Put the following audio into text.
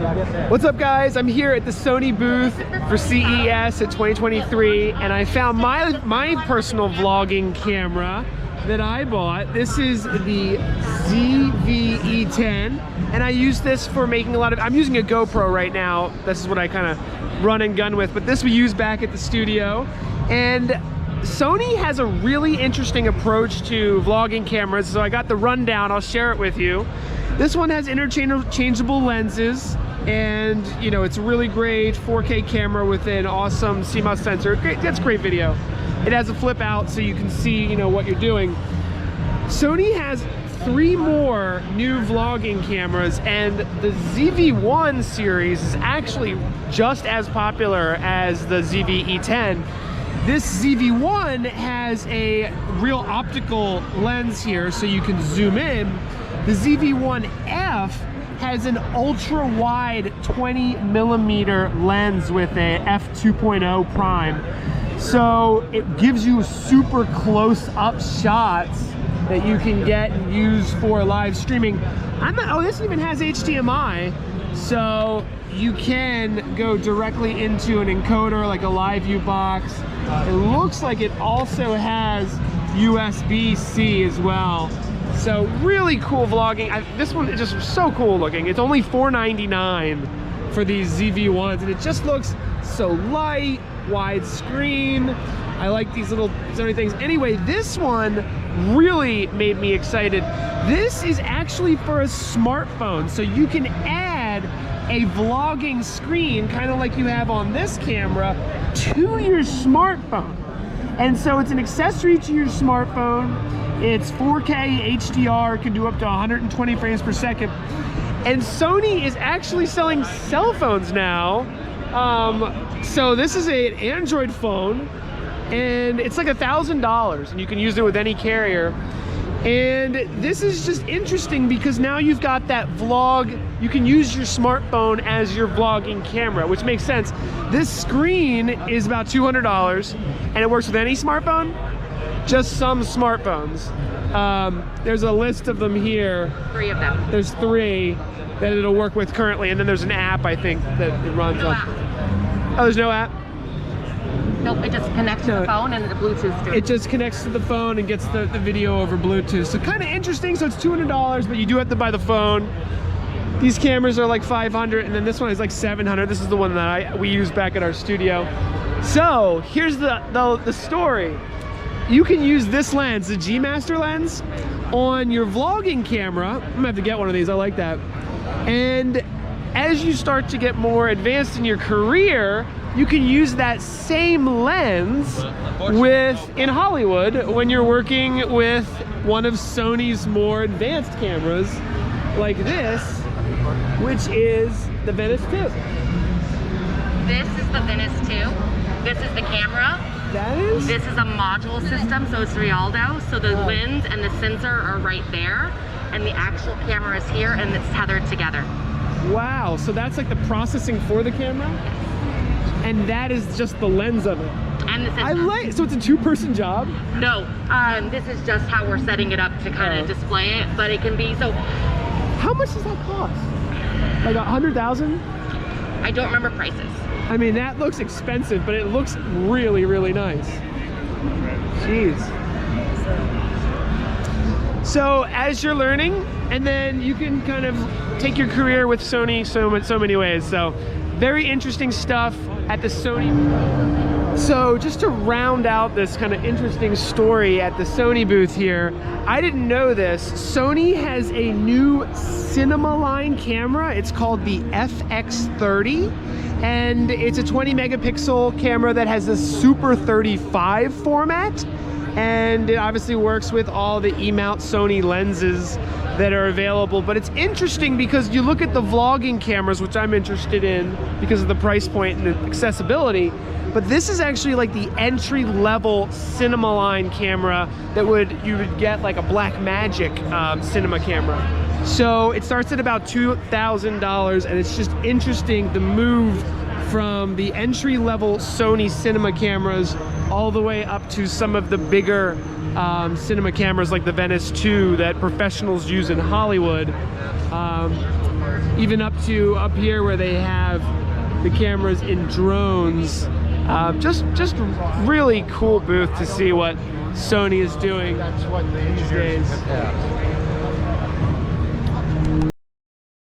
What's up, guys? I'm here at the Sony booth for CES at 2023, and I found my personal vlogging camera that I bought. This is the ZV1, and I use this for making a lot of, I'm using a GoPro right now. This is what I kind of run and gun with, but this we use back at the studio. And Sony has a really interesting approach to vlogging cameras, so I got the rundown. I'll share it with you. This one has interchangeable lenses, and you know, it's a really great 4K camera with an awesome CMOS sensor. That's great video. It has a flip out so you can see, you know, what you're doing. Sony has 3 more new vlogging cameras, and the ZV1 series is actually just as popular as the ZV-E10. This ZV1 has a real optical lens here so you can zoom in. The ZV1F has an ultra wide 20mm lens with a f2.0 prime. So it gives you super close up shots that you can get and use for live streaming. Oh, this even has HDMI. So you can go directly into an encoder like a live view box. It looks like it also has USB-C as well. So really cool vlogging. This one is just so cool looking. It's only $4.99 for these ZV1s, and it just looks so light, widescreen. I like these little Sony things. Anyway, this one really made me excited. This is actually for a smartphone, so you can add a vlogging screen, kind of like you have on this camera, to your smartphone. And so it's an accessory to your smartphone. It's 4K HDR, can do up to 120 frames per second. And Sony is actually selling cell phones now. So this is an Android phone, and it's like $1,000, and you can use it with any carrier. And this is just interesting because now you've got that vlog, you can use your smartphone as your vlogging camera, which makes sense. This screen is about $200, and it works with any smartphone, just some smartphones. There's a list of them here. 3 of them. There's 3 that it'll work with currently, and then there's an app, I think, that it runs on. Oh, there's no app? Nope, it just connects to the phone and the Bluetooth too. It just connects to the phone and gets the video over Bluetooth. So kind of interesting. So it's $200, but you do have to buy the phone. These cameras are like $500, and then this one is like $700. This is the one that we use back at our studio. So here's the story. You can use this lens, the G Master lens, on your vlogging camera. I'm gonna have to get one of these, I like that. And as you start to get more advanced in your career, you can use that same lens in Hollywood when you're working with one of Sony's more advanced cameras like this, which is the Venice 2. This is the Venice 2. This is the camera. That is? This is a module system, so it's Rialto. So the lens and the sensor are right there, and the actual camera is here, and it's tethered together. Wow, so that's like the processing for the camera? And that is just the lens of it. And the sensor. So it's a 2-person job? No, this is just how we're setting it up to kind of display it, but it can be, so. How much does that cost? Like 100,000? I don't remember prices. I mean, that looks expensive, but it looks really, really nice. Jeez. So as you're learning, and then you can kind of take your career with Sony so many ways. So very interesting stuff at the Sony. So just to round out this kind of interesting story at the Sony booth here, I didn't know this. Sony has a new cinema line camera. It's called the FX30. And it's a 20 megapixel camera that has a Super 35 format. And it obviously works with all the E-mount Sony lenses that are available. But it's interesting because you look at the vlogging cameras, which I'm interested in because of the price point and the accessibility. But this is actually like the entry-level cinema line camera that you would get like a Blackmagic cinema camera. So it starts at about $2,000, and it's just interesting the move from the entry-level Sony cinema cameras all the way up to some of the bigger cinema cameras like the Venice 2 that professionals use in Hollywood. even up to up here where they have the cameras in drones. Just really cool booth to see what Sony is doing these days.